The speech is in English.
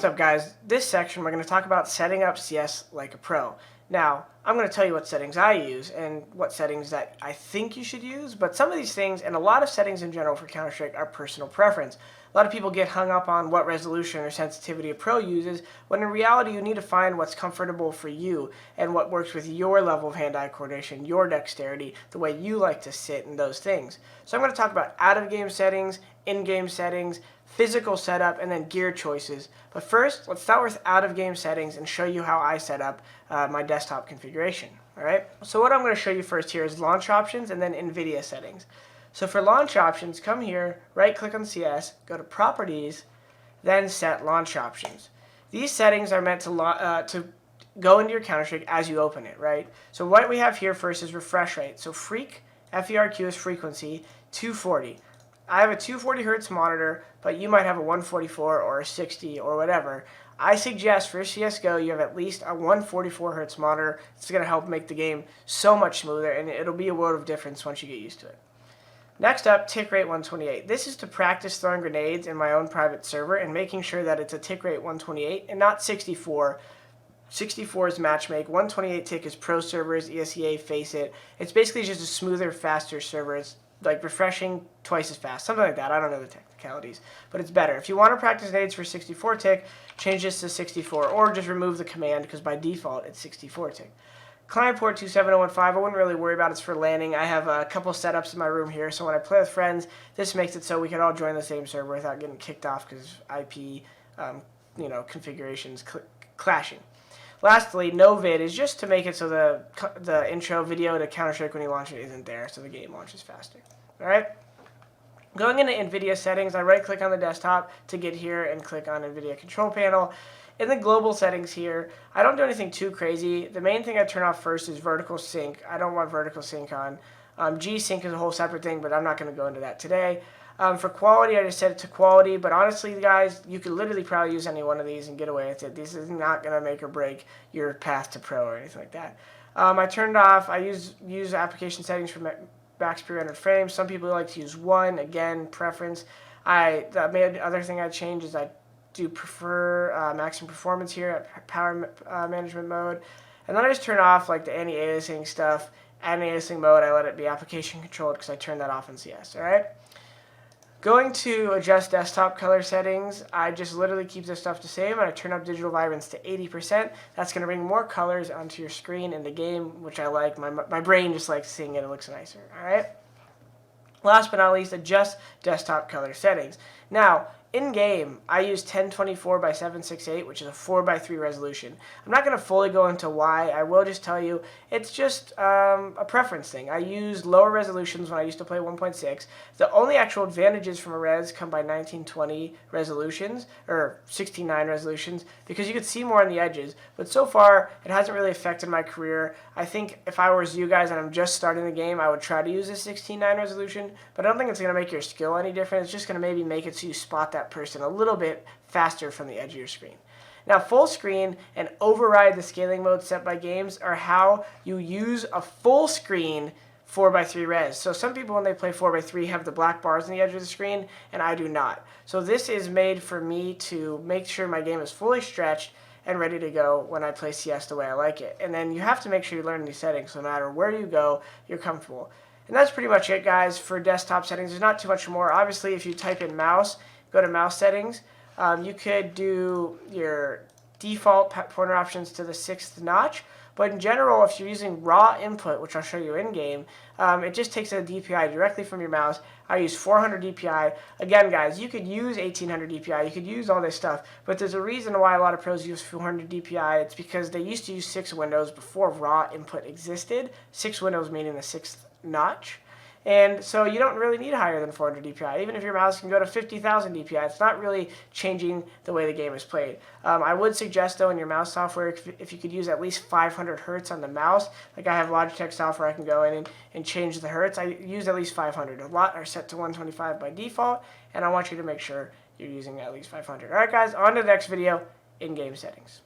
What's up, guys? This section we're going to talk about setting up CS like a pro. Now, I'm going to tell you what settings I use and what settings that I think you should use, but some of these things and a lot of settings in general for Counter-Strike are personal preference. A lot of people get hung up on what resolution or sensitivity a pro uses, when in reality you need to find what's comfortable for you and what works with your level of hand-eye coordination, your dexterity, the way you like to sit, and those things. So I'm going to talk about out-of-game settings, in-game settings, physical setup, and then gear choices. But first, let's start with out-of-game settings and show you how I set up my desktop configuration. Alright, so what I'm going to show you first here is launch options and then NVIDIA settings. So for launch options, come here, right-click on CS, go to Properties, then Set Launch Options. These settings are meant to go into your Counter-Strike as you open it, right? So what we have here first is refresh rate. So FERQ is frequency, 240. I have a 240 hertz monitor, but you might have a 144 or a 60 or whatever. I suggest for CSGO you have at least a 144 hertz monitor. It's going to help make the game so much smoother, and it'll be a world of difference once you get used to it. Next up, tick rate 128. This is to practice throwing grenades in my own private server and making sure that it's a tick rate 128 and not 64. 64 is matchmake, 128 tick is pro servers, ESEA, Faceit. It's basically just a smoother, faster server. It's like refreshing twice as fast, something like that. I don't know the technicalities, but it's better. If you want to practice nades for 64 tick, change this to 64, or just remove the command because by default it's 64 tick. Client port 27015, I wouldn't really worry about it. It's for landing. I have a couple setups in my room here, so when I play with friends, this makes it so we can all join the same server without getting kicked off because IP configurations clashing. Lastly, no vid is just to make it so the intro video to Counter-Strike when you launch it isn't there, so the game launches faster. Alright? Going into NVIDIA settings, I right-click on the desktop to get here and click on NVIDIA control panel. In the global settings here, I don't do anything too crazy. The main thing I turn off first is vertical sync. I don't want vertical sync on. G-Sync is a whole separate thing, but I'm not going to go into that today. For quality, I just set it to quality, but honestly, guys, you could literally probably use any one of these and get away with it. This is not going to make or break your path to pro or anything like that. I turned off, I use application settings for max pre-rendered frames. Some people like to use one, again, preference. The other thing I changed is I do prefer maximum performance here at power management mode. And then I just turn off like the anti-aliasing stuff. Anti-aliasing mode, I let it be application controlled because I turned that off in CS, alright? Going to adjust desktop color settings, I just literally keep this stuff the same and I turn up digital vibrance to 80%. That's going to bring more colors onto your screen in the game, which I like. My brain just likes seeing it. It looks nicer, alright? Last but not least, adjust desktop color settings. Now, in-game, I use 1024 by 768, which is a 4:3 resolution. I'm not going to fully go into why. I will just tell you it's just a preference thing. I use lower resolutions when I used to play 1.6. The only actual advantages from a res come by 1920 resolutions, or 16:9 resolutions, because you could see more on the edges. But so far, it hasn't really affected my career. I think if I was you guys and I'm just starting the game, I would try to use a 16:9 resolution, but I don't think it's going to make your skill any different. It's just going to maybe make it so you spot that person a little bit faster from the edge of your screen. Now, full screen and override the scaling mode set by games are how you use a full screen 4:3 res. So some people when they play 4:3 have the black bars on the edge of the screen, and I do not. So this is made for me to make sure my game is fully stretched and ready to go when I play CS the way I like it. And then you have to make sure you learn these settings so no matter where you go, you're comfortable. And that's pretty much it, guys, for desktop settings. There's not too much more. Obviously, if you type in mouse, go to mouse settings. You could do your default pointer options to the 6th notch, but in general, if you're using raw input, which I'll show you in game, it just takes a DPI directly from your mouse. I use 400 DPI. Again, guys, you could use 1800 DPI. You could use all this stuff, but there's a reason why a lot of pros use 400 DPI. It's because they used to use 6 windows before raw input existed. 6 windows meaning the 6th notch. And so you don't really need higher than 400 DPI. Even if your mouse can go to 50,000 DPI, it's not really changing the way the game is played. I would suggest, though, in your mouse software, if you could use at least 500 hertz on the mouse, like I have Logitech software, I can go in and change the hertz. I use at least 500. A lot are set to 125 by default, and I want you to make sure you're using at least 500. All right, guys, on to the next video, in-game settings.